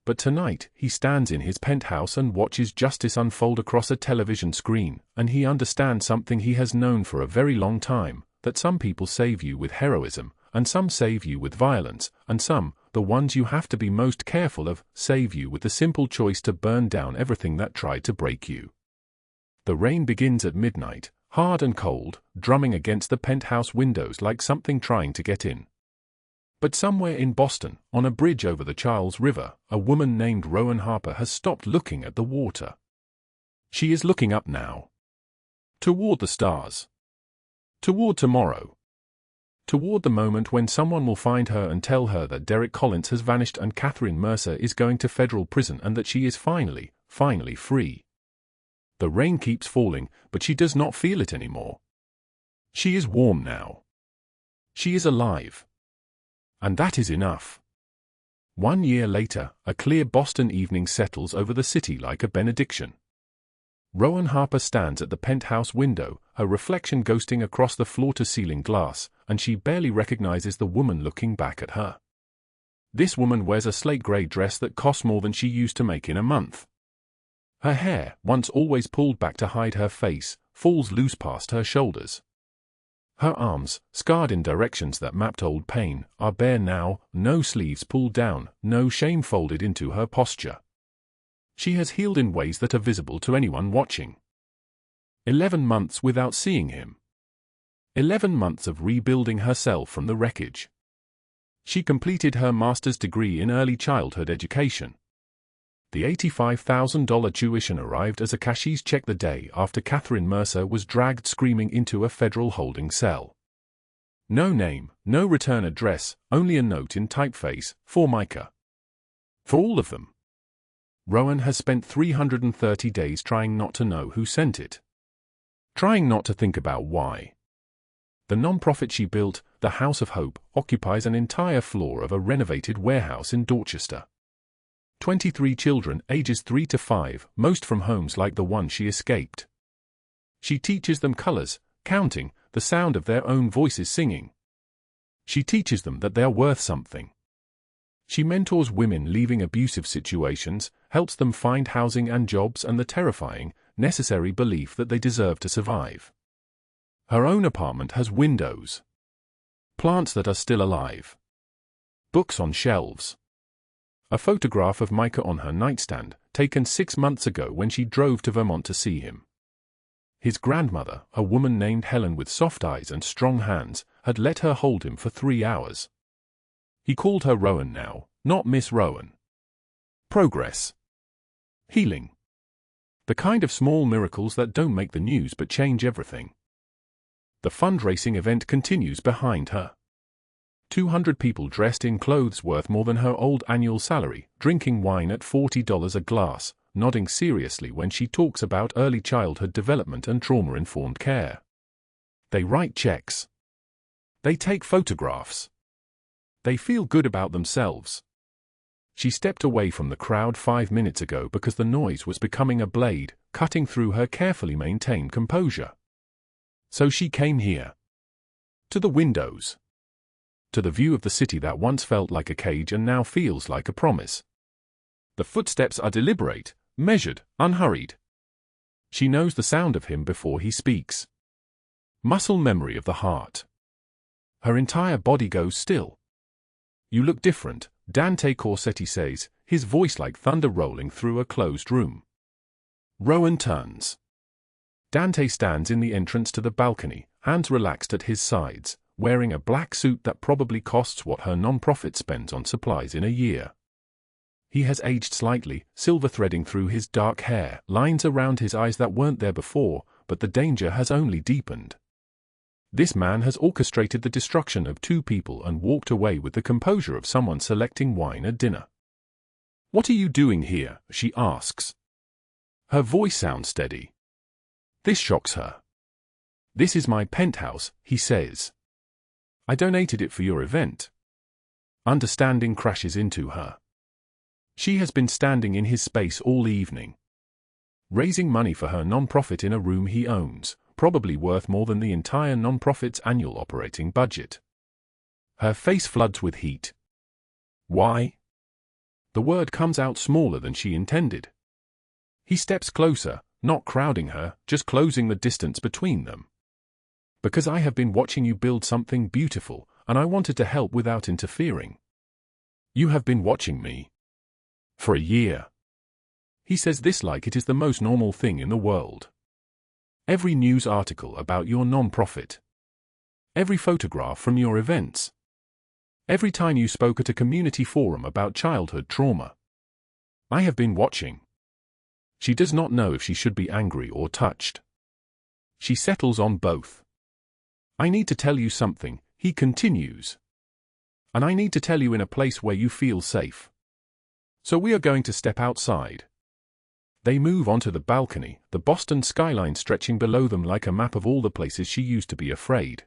But tonight, he stands in his penthouse and watches justice unfold across a television screen, and he understands something he has known for a very long time, that some people save you with heroism, and some save you with violence, and some, the ones you have to be most careful of, save you with the simple choice to burn down everything that tried to break you. The rain begins at midnight, hard and cold, drumming against the penthouse windows like something trying to get in. But somewhere in Boston, on a bridge over the Charles River, a woman named Rowan Harper has stopped looking at the water. She is looking up now. Toward the stars. Toward tomorrow. Toward the moment when someone will find her and tell her that Derek Collins has vanished and Catherine Mercer is going to federal prison and that she is finally free. The rain keeps falling, but she does not feel it anymore. She is warm now. She is alive. And that is enough. 1 year later, a clear Boston evening settles over the city like a benediction. Rowan Harper stands at the penthouse window, her reflection ghosting across the floor-to-ceiling glass, and she barely recognizes the woman looking back at her. This woman wears a slate-gray dress that costs more than she used to make in a month. Her hair, once always pulled back to hide her face, falls loose past her shoulders. Her arms, scarred in directions that mapped old pain, are bare now, no sleeves pulled down, no shame folded into her posture. She has healed in ways that are visible to anyone watching. 11 months without seeing him. 11 months of rebuilding herself from the wreckage. She completed her master's degree in early childhood education. The $85,000 tuition arrived as a cashier's check the day after Catherine Mercer was dragged screaming into a federal holding cell. No name, no return address, only a note in typeface, for Micah. For all of them. Rowan has spent 330 days trying not to know who sent it. Trying not to think about why. The non-profit she built, the House of Hope, occupies an entire floor of a renovated warehouse in Dorchester. 23 children, ages 3 to 5, most from homes like the one she escaped. She teaches them colors, counting, the sound of their own voices singing. She teaches them that they're worth something. She mentors women leaving abusive situations, helps them find housing and jobs and the terrifying, necessary belief that they deserve to survive. Her own apartment has windows. Plants that are still alive. Books on shelves. A photograph of Micah on her nightstand, taken 6 months ago when she drove to Vermont to see him. His grandmother, a woman named Helen with soft eyes and strong hands, had let her hold him for 3 hours. He called her Rowan now, not Miss Rowan. Progress. Healing. The kind of small miracles that don't make the news but change everything. The fundraising event continues behind her. 200 people dressed in clothes worth more than her old annual salary, drinking wine at $40 a glass, nodding seriously when she talks about early childhood development and trauma-informed care. They write checks. They take photographs. They feel good about themselves. She stepped away from the crowd 5 minutes ago because the noise was becoming a blade, cutting through her carefully maintained composure. So she came here. To the windows. To the view of the city that once felt like a cage and now feels like a promise. The footsteps are deliberate, measured, unhurried. She knows the sound of him before he speaks. Muscle memory of the heart. Her entire body goes still. "You look different," Dante Corsetti says, his voice like thunder rolling through a closed room. Rowan turns. Dante stands in the entrance to the balcony, hands relaxed at his sides, wearing a black suit that probably costs what her non-profit spends on supplies in a year. He has aged slightly, silver threading through his dark hair, lines around his eyes that weren't there before, but the danger has only deepened. This man has orchestrated the destruction of 2 people and walked away with the composure of someone selecting wine at dinner. "What are you doing here?" she asks. Her voice sounds steady. This shocks her. "This is my penthouse," he says. "I donated it for your event." Understanding crashes into her. She has been standing in his space all evening, raising money for her non-profit in a room he owns, probably worth more than the entire non-profit's annual operating budget. Her face floods with heat. Why? The word comes out smaller than she intended. He steps closer, not crowding her, just closing the distance between them. "Because I have been watching you build something beautiful, and I wanted to help without interfering. You have been watching me. For a year." He says this like it is the most normal thing in the world. Every news article about your non-profit. Every photograph from your events. Every time you spoke at a community forum about childhood trauma. I have been watching. She does not know if she should be angry or touched. She settles on both. "I need to tell you something," he continues. "And I need to tell you in a place where you feel safe. So we are going to step outside." They move onto the balcony, the Boston skyline stretching below them like a map of all the places she used to be afraid.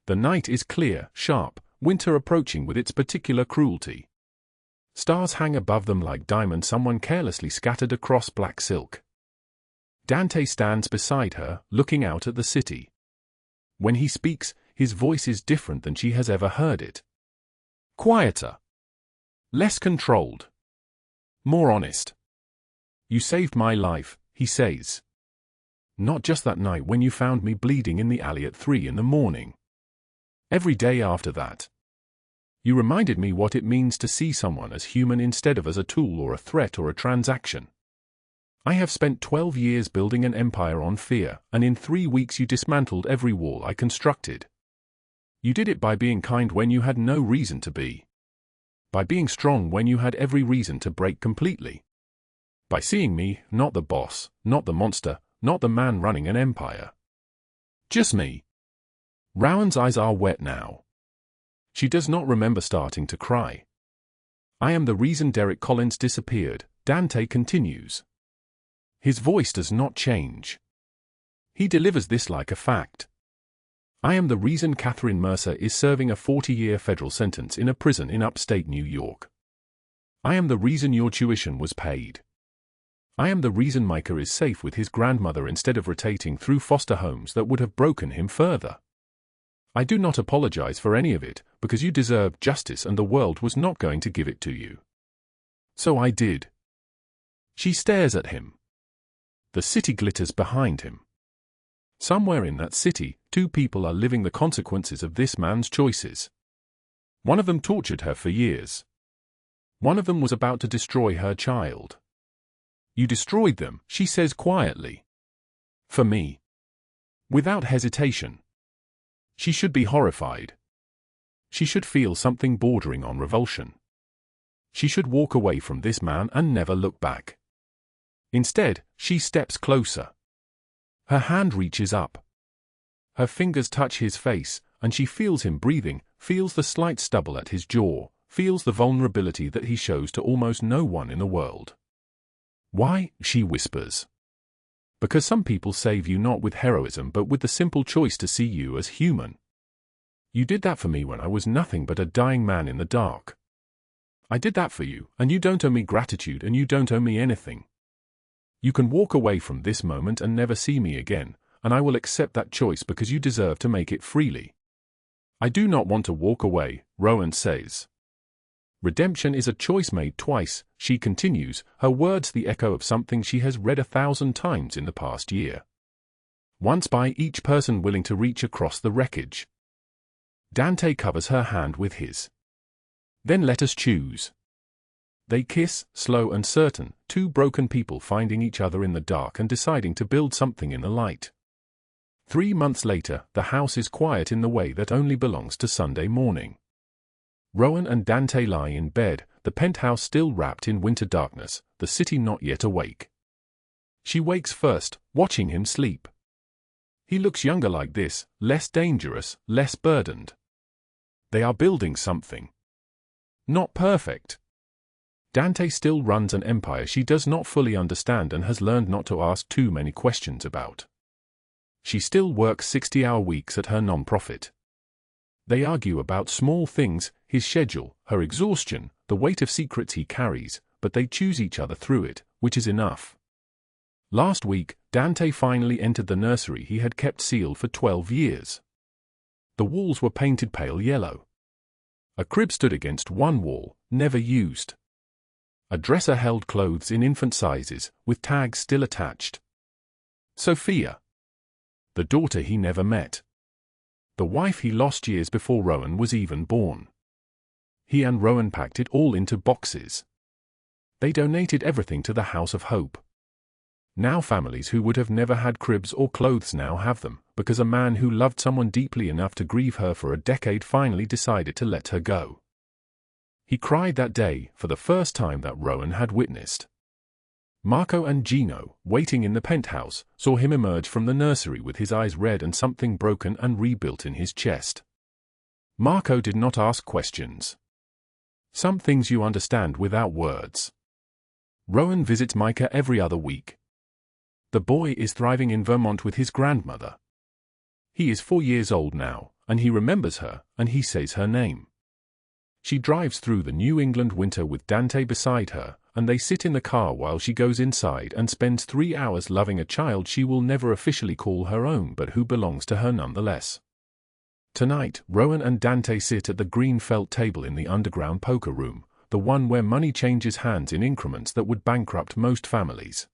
The night is clear, sharp, winter approaching with its particular cruelty. Stars hang above them like diamonds someone carelessly scattered across black silk. Dante stands beside her, looking out at the city. When he speaks, his voice is different than she has ever heard it. Quieter. Less controlled. More honest. "You saved my life," he says. "Not just that night when you found me bleeding in the alley at 3 in the morning. Every day after that. You reminded me what it means to see someone as human instead of as a tool or a threat or a transaction. I have spent 12 years building an empire on fear, and in 3 weeks you dismantled every wall I constructed. You did it by being kind when you had no reason to be. By being strong when you had every reason to break completely. By seeing me, not the boss, not the monster, not the man running an empire. Just me." Rowan's eyes are wet now. She does not remember starting to cry. "I am the reason Derek Collins disappeared," Dante continues. His voice does not change. He delivers this like a fact. "I am the reason Catherine Mercer is serving a 40-year federal sentence in a prison in upstate New York. I am the reason your tuition was paid. I am the reason Micah is safe with his grandmother instead of rotating through foster homes that would have broken him further. I do not apologize for any of it, because you deserved justice and the world was not going to give it to you. So I did." She stares at him. The city glitters behind him. Somewhere in that city, 2 people are living the consequences of this man's choices. One of them tortured her for years. One of them was about to destroy her child. "You destroyed them," she says quietly. "For me." Without hesitation. She should be horrified. She should feel something bordering on revulsion. She should walk away from this man and never look back. Instead, she steps closer. Her hand reaches up. Her fingers touch his face, and she feels him breathing, feels the slight stubble at his jaw, feels the vulnerability that he shows to almost no one in the world. "Why?" she whispers. "Because some people save you not with heroism but with the simple choice to see you as human. You did that for me when I was nothing but a dying man in the dark. I did that for you, and you don't owe me gratitude and you don't owe me anything. You can walk away from this moment and never see me again, and I will accept that choice because you deserve to make it freely." "I do not want to walk away," Rowan says. "Redemption is a choice made twice," she continues, her words the echo of something she has read 1,000 times in the past year. "Once by each person willing to reach across the wreckage." Dante covers her hand with his. "Then let us choose." They kiss, slow and certain, two broken people finding each other in the dark and deciding to build something in the light. 3 months later, the house is quiet in the way that only belongs to Sunday morning. Rowan and Dante lie in bed, the penthouse still wrapped in winter darkness, the city not yet awake. She wakes first, watching him sleep. He looks younger like this, less dangerous, less burdened. They are building something. Not perfect. Dante still runs an empire she does not fully understand and has learned not to ask too many questions about. She still works 60-hour weeks at her non-profit. They argue about small things, his schedule, her exhaustion, the weight of secrets he carries, but they choose each other through it, which is enough. Last week, Dante finally entered the nursery he had kept sealed for 12 years. The walls were painted pale yellow. A crib stood against one wall, never used. A dresser held clothes in infant sizes, with tags still attached. Sophia. The daughter he never met. The wife he lost years before Rowan was even born. He and Rowan packed it all into boxes. They donated everything to the House of Hope. Now families who would have never had cribs or clothes now have them, because a man who loved someone deeply enough to grieve her for a decade finally decided to let her go. He cried that day, for the first time that Rowan had witnessed. Marco and Gino, waiting in the penthouse, saw him emerge from the nursery with his eyes red and something broken and rebuilt in his chest. Marco did not ask questions. Some things you understand without words. Rowan visits Micah every other week. The boy is thriving in Vermont with his grandmother. He is 4 years old now, and he remembers her, and he says her name. She drives through the New England winter with Dante beside her, and they sit in the car while she goes inside and spends 3 hours loving a child she will never officially call her own but who belongs to her nonetheless. Tonight, Rowan and Dante sit at the green felt table in the underground poker room, the one where money changes hands in increments that would bankrupt most families.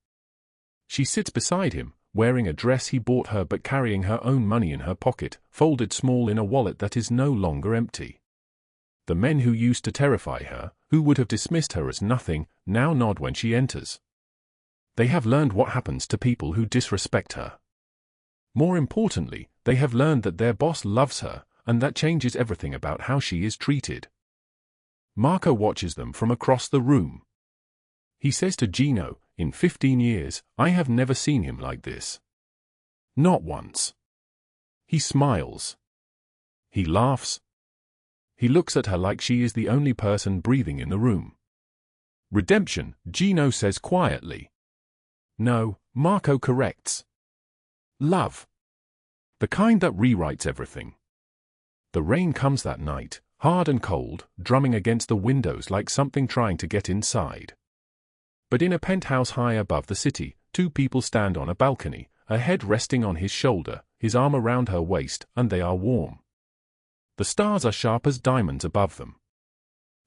She sits beside him, wearing a dress he bought her but carrying her own money in her pocket, folded small in a wallet that is no longer empty. The men who used to terrify her, who would have dismissed her as nothing, now nod when she enters. They have learned what happens to people who disrespect her. More importantly, they have learned that their boss loves her, and that changes everything about how she is treated. Marco watches them from across the room. He says to Gino, "In 15 years, I have never seen him like this. Not once." He smiles. He laughs. He looks at her like she is the only person breathing in the room. "Redemption," Gino says quietly. "No," Marco corrects. "Love. The kind that rewrites everything." The rain comes that night, hard and cold, drumming against the windows like something trying to get inside. But in a penthouse high above the city, 2 people stand on a balcony, her head resting on his shoulder, his arm around her waist, and they are warm. The stars are sharp as diamonds above them.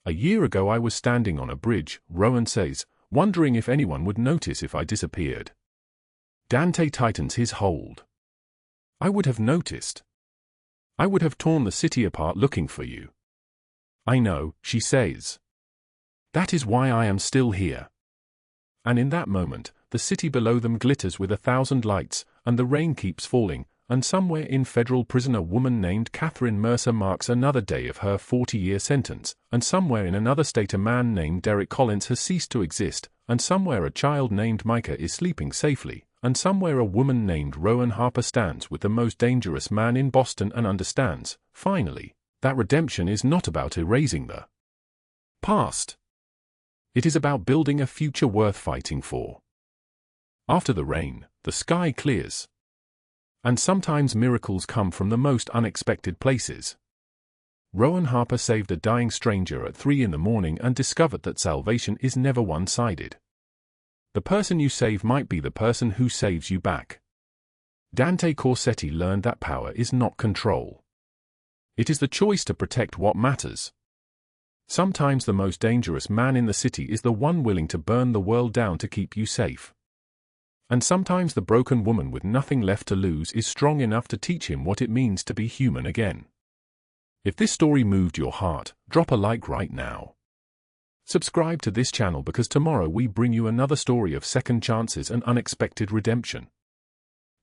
"A year ago I was standing on a bridge," Rowan says, "wondering if anyone would notice if I disappeared." Dante tightens his hold. "I would have noticed. I would have torn the city apart looking for you." "I know," she says. "That is why I am still here." And in that moment, the city below them glitters with 1,000 lights, and the rain keeps falling, and somewhere in federal prison a woman named Catherine Mercer marks another day of her 40-year sentence, and somewhere in another state a man named Derek Collins has ceased to exist, and somewhere a child named Micah is sleeping safely, and somewhere a woman named Rowan Harper stands with the most dangerous man in Boston and understands, finally, that redemption is not about erasing the past. It is about building a future worth fighting for. After the rain, the sky clears. And sometimes miracles come from the most unexpected places. Rowan Harper saved a dying stranger at 3 in the morning and discovered that salvation is never one-sided. The person you save might be the person who saves you back. Dante learned that power is not control. It is the choice to protect what matters. Sometimes the most dangerous man in the city is the one willing to burn the world down to keep you safe. And sometimes the broken woman with nothing left to lose is strong enough to teach him what it means to be human again. If this story moved your heart, drop a like right now. Subscribe to this channel because tomorrow we bring you another story of second chances and unexpected redemption.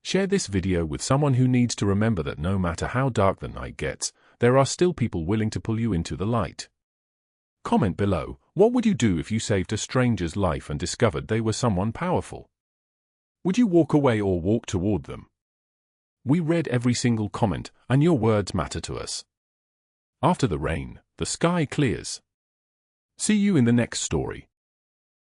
Share this video with someone who needs to remember that no matter how dark the night gets, there are still people willing to pull you into the light. Comment below, what would you do if you saved a stranger's life and discovered they were someone powerful? Would you walk away or walk toward them? We read every single comment, and your words matter to us. After the rain, the sky clears. See you in the next story.